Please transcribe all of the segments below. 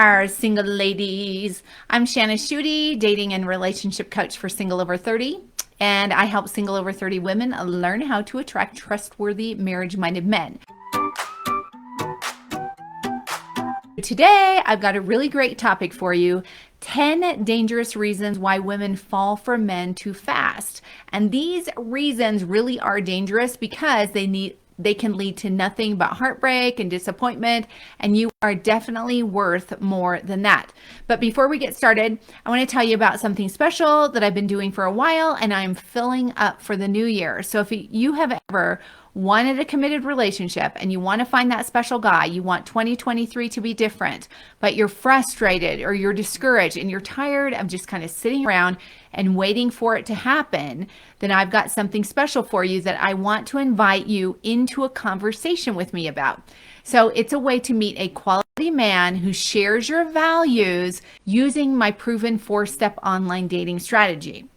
there, single ladies. I'm Shana Schutte, dating and relationship coach for Single Over 30, and I help single over 30 women learn how to attract trustworthy, marriage-minded men. Today, I've got a really great topic for you. 10 dangerous reasons why women fall for men too fast. And these reasons really are dangerous because they can lead to nothing but heartbreak and disappointment, and you are definitely worth more than that. But before we get started, I want to tell you about something special that I've been doing for a while, and I'm filling up for the new year. So if you have ever wanted a committed relationship and you want to find that special guy, you want 2023 to be different, but you're frustrated or you're discouraged and you're tired of just kind of sitting around and waiting for it to happen, then I've got something special for you that I want to invite you into a conversation with me about. So it's a way to meet a quality man who shares your values using my proven 4-step online dating strategy.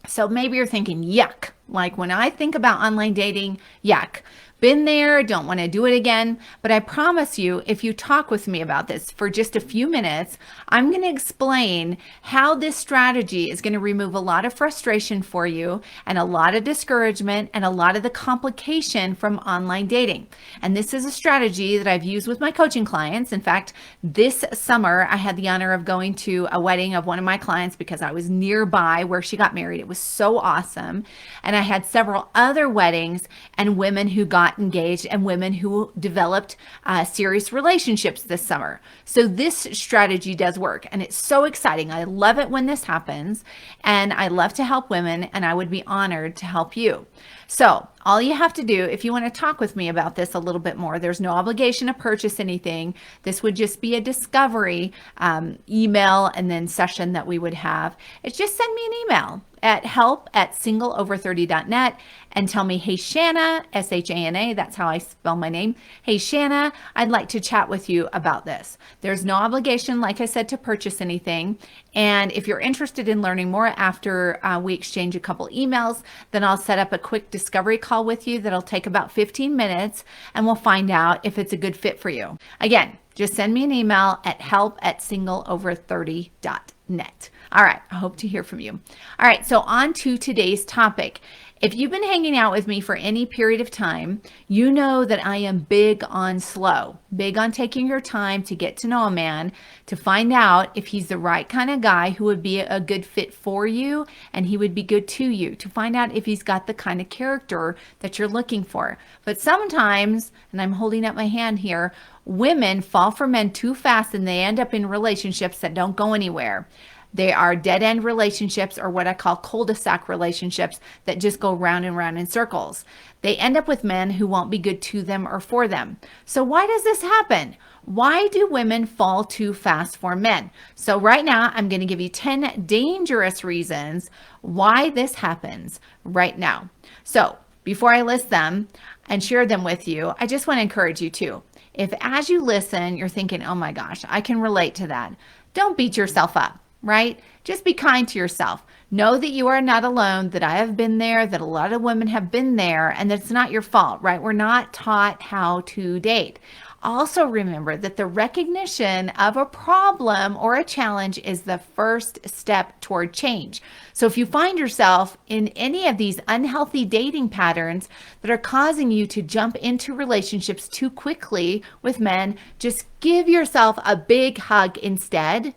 So maybe you're thinking, yuck, like when I think about online dating, yuck. Been there, don't want to do it again. But I promise you, if you talk with me about this for just a few minutes, I'm going to explain how this strategy is going to remove a lot of frustration for you and a lot of discouragement and a lot of the complication from online dating. And this is a strategy that I've used with my coaching clients. In fact, this summer, I had the honor of going to a wedding of one of my clients because I was nearby where she got married. It was so awesome. And I had several other weddings and women who got engaged and women who developed serious relationships this summer. So this strategy does work, and it's so exciting. I love it when this happens, and I love to help women, and I would be honored to help you. So all you have to do, if you want to talk with me about this a little bit more, there's no obligation to purchase anything. This would just be a discovery email and then session that we would have. It's just send me an email at help@singleover30.net and tell me, hey, Shana, S-H-A-N-A, that's how I spell my name. Hey, Shana, I'd like to chat with you about this. There's no obligation, like I said, to purchase anything. And if you're interested in learning more after we exchange a couple emails, then I'll set up a quick discovery call with you that'll take about 15 minutes, and we'll find out if it's a good fit for you. Again, just send me an email at help@singleover30.net. All right, I hope to hear from you. All right, so on to today's topic. If you've been hanging out with me for any period of time, you know that I am big on slow, big on taking your time to get to know a man, to find out if he's the right kind of guy who would be a good fit for you and he would be good to you, to find out if he's got the kind of character that you're looking for. But sometimes, and I'm holding up my hand here, women fall for men too fast and they end up in relationships that don't go anywhere. They are dead-end relationships, or what I call cul-de-sac relationships that just go round and round in circles. They end up with men who won't be good to them or for them. So why does this happen? Why do women fall too fast for men? So right now, I'm going to give you 10 dangerous reasons why this happens right now. So before I list them and share them with you, I just want to encourage you too. If as you listen, you're thinking, oh my gosh, I can relate to that, don't beat yourself up. Right? Just be kind to yourself. Know that you are not alone, that I have been there, that a lot of women have been there, and that it's not your fault, right? We're not taught how to date. Also remember that the recognition of a problem or a challenge is the first step toward change. So if you find yourself in any of these unhealthy dating patterns that are causing you to jump into relationships too quickly with men, just give yourself a big hug instead.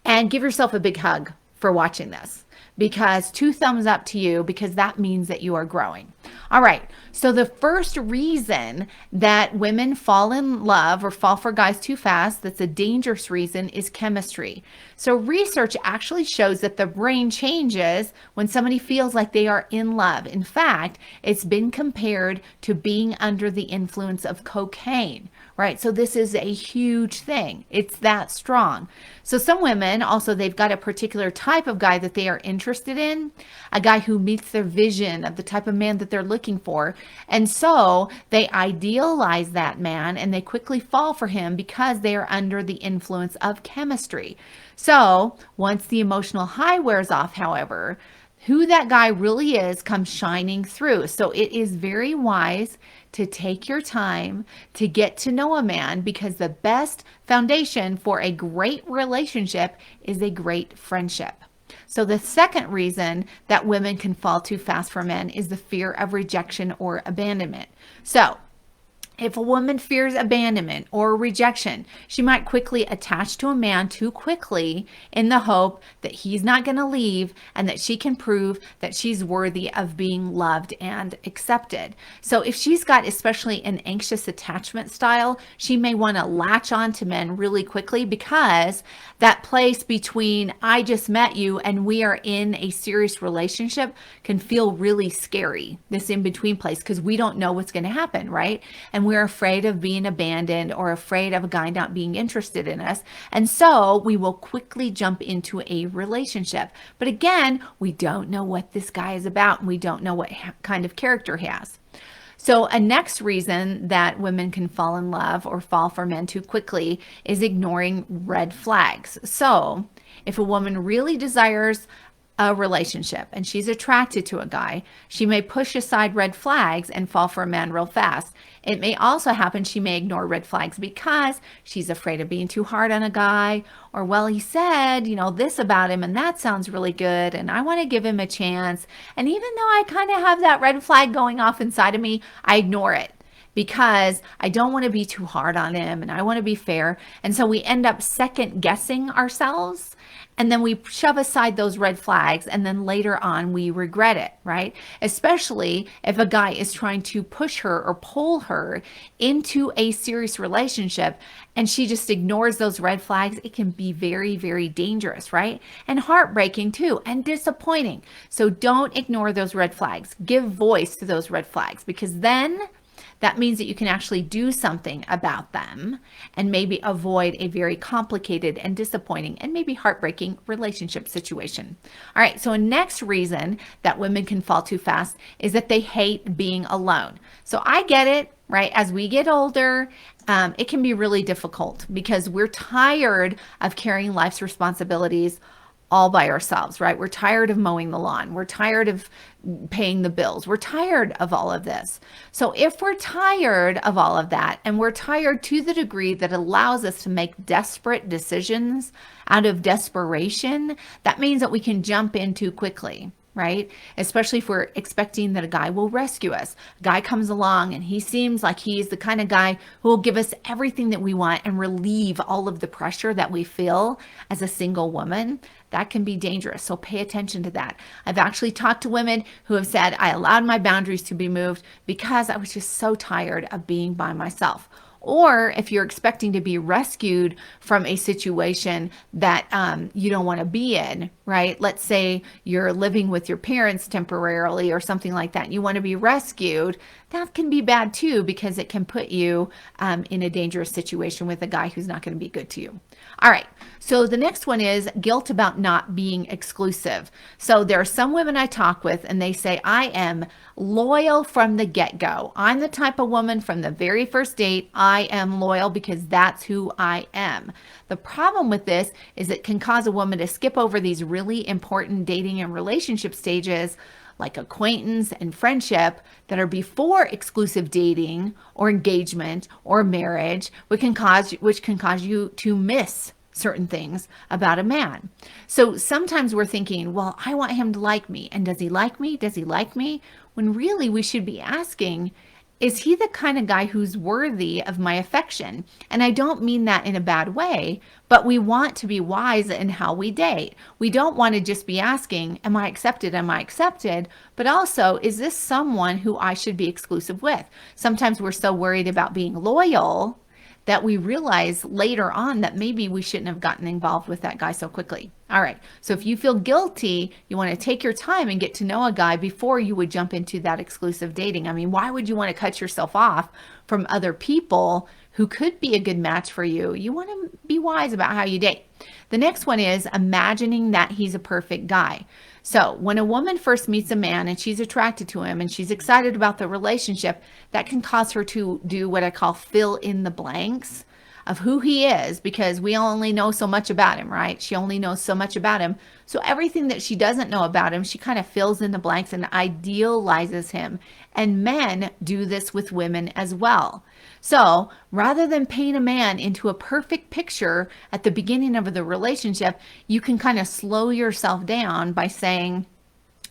And give yourself a big hug for watching this, because 2 thumbs up to you, because that means that you are growing. All right. So the first reason that women fall in love or fall for guys too fast, that's a dangerous reason, is chemistry. So research actually shows that the brain changes when somebody feels like they are in love. In fact, it's been compared to being under the influence of cocaine, right? So this is a huge thing. It's that strong. So some women also, they've got a particular type of guy that they are interested in, a guy who meets their vision of the type of man that they're looking for. And so they idealize that man and they quickly fall for him because they are under the influence of chemistry. So once the emotional high wears off, however, who that guy really is comes shining through. So it is very wise to take your time to get to know a man, because the best foundation for a great relationship is a great friendship. So the second reason that women can fall too fast for men is the fear of rejection or abandonment. So if a woman fears abandonment or rejection, she might quickly attach to a man too quickly in the hope that he's not going to leave and that she can prove that she's worthy of being loved and accepted. So if she's got especially an anxious attachment style, she may want to latch on to men really quickly, because that place between I just met you and we are in a serious relationship can feel really scary, this in-between place, because we don't know what's going to happen, right? And we're afraid of being abandoned or afraid of a guy not being interested in us. And so we will quickly jump into a relationship. But again, we don't know what this guy is about, and we don't know what kind of character he has. So a next reason that women can fall in love or fall for men too quickly is ignoring red flags. So if a woman really desires a relationship and she's attracted to a guy, she may push aside red flags and fall for a man real fast. It may also happen she may ignore red flags because she's afraid of being too hard on a guy, or, well, he said, this about him and that sounds really good and I want to give him a chance. And even though I kind of have that red flag going off inside of me, I ignore it because I don't want to be too hard on him and I want to be fair. And so we end up second guessing ourselves. And then we shove aside those red flags, and then later on we regret it, right? Especially if a guy is trying to push her or pull her into a serious relationship and she just ignores those red flags. It can be very, very dangerous, right? And heartbreaking too, and disappointing. So don't ignore those red flags. Give voice to those red flags, because then that means that you can actually do something about them and maybe avoid a very complicated and disappointing and maybe heartbreaking relationship situation. All right, so a next reason that women can fall too fast is that they hate being alone. So I get it, right? As we get older, it can be really difficult because we're tired of carrying life's responsibilities all by ourselves, right? We're tired of mowing the lawn. We're tired of paying the bills. We're tired of all of this. So if we're tired of all of that, and we're tired to the degree that allows us to make desperate decisions out of desperation, that means that we can jump in too quickly, right? Especially if we're expecting that a guy will rescue us. A guy comes along and he seems like he's the kind of guy who will give us everything that we want and relieve all of the pressure that we feel as a single woman. That can be dangerous. So pay attention to that. I've actually talked to women who have said, I allowed my boundaries to be moved because I was just so tired of being by myself. Or if you're expecting to be rescued from a situation that you don't want to be in, right? Let's say you're living with your parents temporarily or something like that, and you want to be rescued. That can be bad too, because it can put you in a dangerous situation with a guy who's not going to be good to you. All right. So the next one is guilt about not being exclusive. So there are some women I talk with and they say, I am loyal from the get-go. I'm the type of woman from the very first date. I am loyal because that's who I am. The problem with this is it can cause a woman to skip over these really important dating and relationship stages like acquaintance and friendship that are before exclusive dating or engagement or marriage, which can cause you to miss certain things about a man. So sometimes we're thinking, well, I want him to like me. And does he like me? Does he like me? When really we should be asking, is he the kind of guy who's worthy of my affection? And I don't mean that in a bad way, but we want to be wise in how we date. We don't want to just be asking, am I accepted? Am I accepted? But also, is this someone who I should be exclusive with? Sometimes we're so worried about being loyal that we realize later on that maybe we shouldn't have gotten involved with that guy so quickly. All right. So if you feel guilty, you want to take your time and get to know a guy before you would jump into that exclusive dating. I mean, why would you want to cut yourself off from other people who could be a good match for you? You want to be wise about how you date. The next one is imagining that he's a perfect guy. So when a woman first meets a man and she's attracted to him and she's excited about the relationship, that can cause her to do what I call fill in the blanks of who he is, because we only know so much about him, right? She only knows so much about him. So everything that she doesn't know about him, she kind of fills in the blanks and idealizes him. And men do this with women as well. So rather than paint a man into a perfect picture at the beginning of the relationship, you can kind of slow yourself down by saying,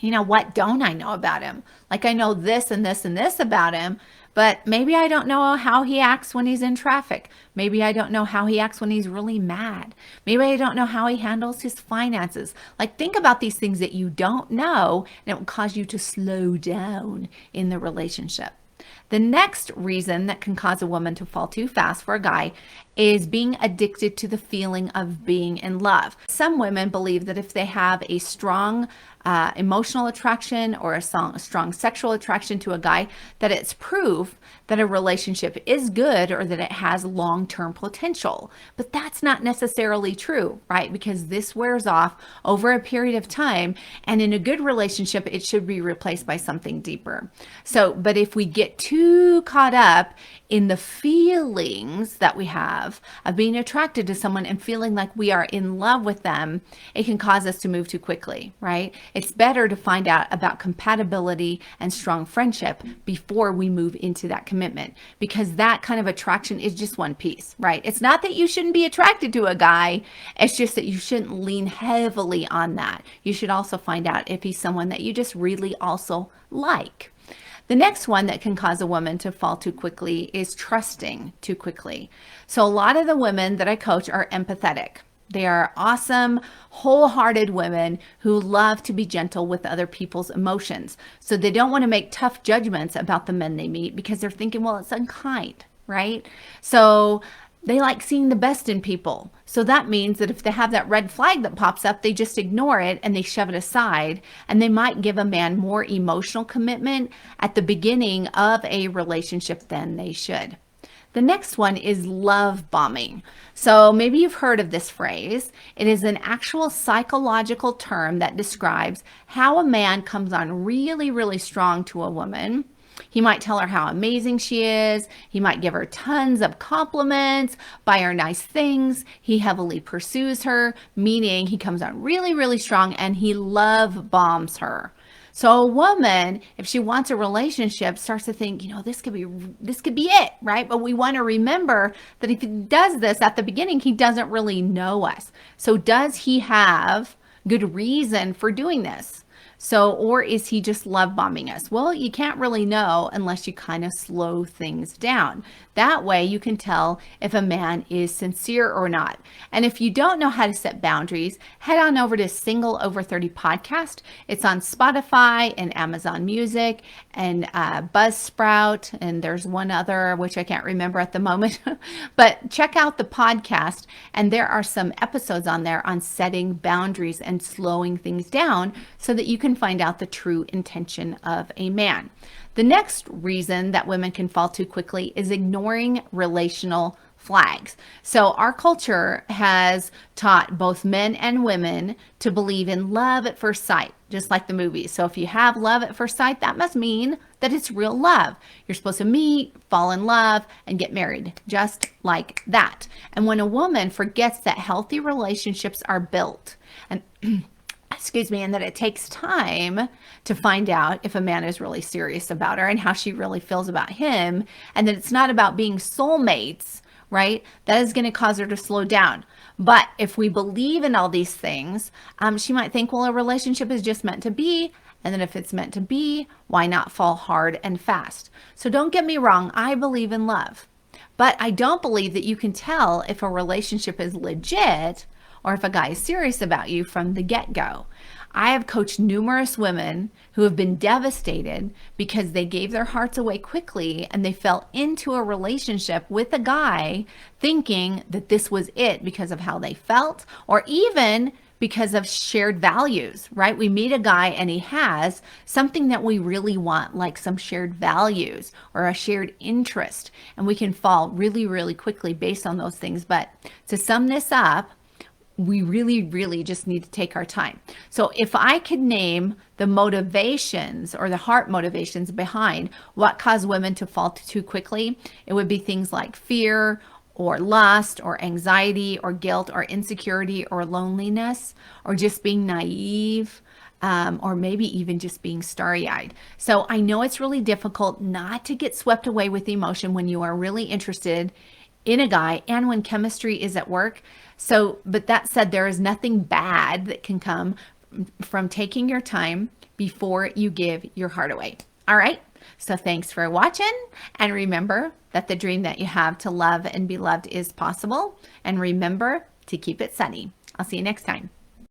you know, what don't I know about him? Like, I know this and this and this about him, but maybe I don't know how he acts when he's in traffic. Maybe I don't know how he acts when he's really mad. Maybe I don't know how he handles his finances. Like, think about these things that you don't know, and it will cause you to slow down in the relationship. The next reason that can cause a woman to fall too fast for a guy is being addicted to the feeling of being in love. Some women believe that if they have a strong emotional attraction or a strong sexual attraction to a guy, that it's proof that a relationship is good or that it has long-term potential. But that's not necessarily true, right? Because this wears off over a period of time, and in a good relationship, it should be replaced by something deeper. So, but if we get too caught up in the feelings that we have of being attracted to someone and feeling like we are in love with them, it can cause us to move too quickly, right? It's better to find out about compatibility and strong friendship before we move into that commitment, because that kind of attraction is just one piece, right? It's not that you shouldn't be attracted to a guy. It's just that you shouldn't lean heavily on that. You should also find out if he's someone that you just really also like. The next one that can cause a woman to fall too quickly is trusting too quickly. So a lot of the women that I coach are empathetic. They are awesome, wholehearted women who love to be gentle with other people's emotions. So they don't want to make tough judgments about the men they meet because they're thinking, well, it's unkind, right? So they like seeing the best in people. So that means that if they have that red flag that pops up, they just ignore it and they shove it aside. And they might give a man more emotional commitment at the beginning of a relationship than they should. The next one is love bombing. So maybe you've heard of this phrase. It is an actual psychological term that describes how a man comes on really, really strong to a woman. He might tell her how amazing she is. He might give her tons of compliments, buy her nice things. He heavily pursues her, meaning he comes on really, really strong, and he love bombs her. So a woman, if she wants a relationship, starts to think, you know, this could be it, right? But we want to remember that if he does this at the beginning, he doesn't really know us. So does he have good reason for doing this? So, or is he just love bombing us? Well, you can't really know unless you kind of slow things down. That way you can tell if a man is sincere or not. And if you don't know how to set boundaries, head on over to Single Over 30 podcast. It's on Spotify and Amazon Music and Buzzsprout. And there's one other, which I can't remember at the moment, but check out the podcast. And there are some episodes on there on setting boundaries and slowing things down so that you can find out the true intention of a man. The next reason that women can fall too quickly is ignoring relational flags. So our culture has taught both men and women to believe in love at first sight, just like the movies. So if you have love at first sight, that must mean that it's real love. You're supposed to meet, fall in love, and get married, just like that. And when a woman forgets that healthy relationships are built, and and that it takes time to find out if a man is really serious about her and how she really feels about him, and that it's not about being soulmates, right? That is going to cause her to slow down. But if we believe in all these things, she might think, well, a relationship is just meant to be. And then if it's meant to be, why not fall hard and fast? So don't get me wrong. I believe in love, but I don't believe that you can tell if a relationship is legit or if a guy is serious about you from the get-go. I have coached numerous women who have been devastated because they gave their hearts away quickly and they fell into a relationship with a guy thinking that this was it because of how they felt, or even because of shared values, right? We meet a guy and he has something that we really want, like some shared values or a shared interest, and we can fall really, really quickly based on those things. But to sum this up, we really, really just need to take our time. So if I could name the motivations or the heart motivations behind what cause women to fall too quickly, it would be things like fear or lust or anxiety or guilt or insecurity or loneliness or just being naive, or maybe even just being starry eyed. So I know it's really difficult not to get swept away with emotion when you are really interested in a guy and when chemistry is at work. So, but that said, there is nothing bad that can come from taking your time before you give your heart away. All right. So thanks for watching. And remember that the dream that you have to love and be loved is possible. And remember to keep it sunny. I'll see you next time.